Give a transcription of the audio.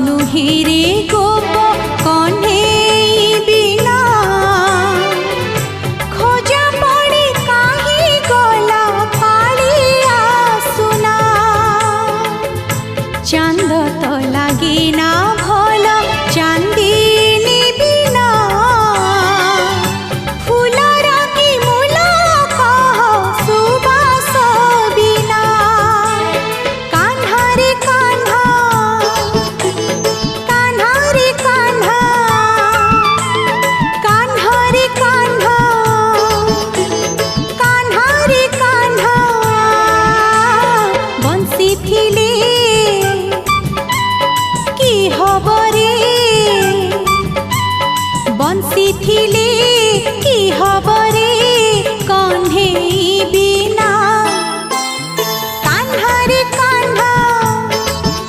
नुहिरे गोप कन्हई बिना खोजा पड़ी काहे गला कालिया सुना चांद तो लागे ना भल चांदी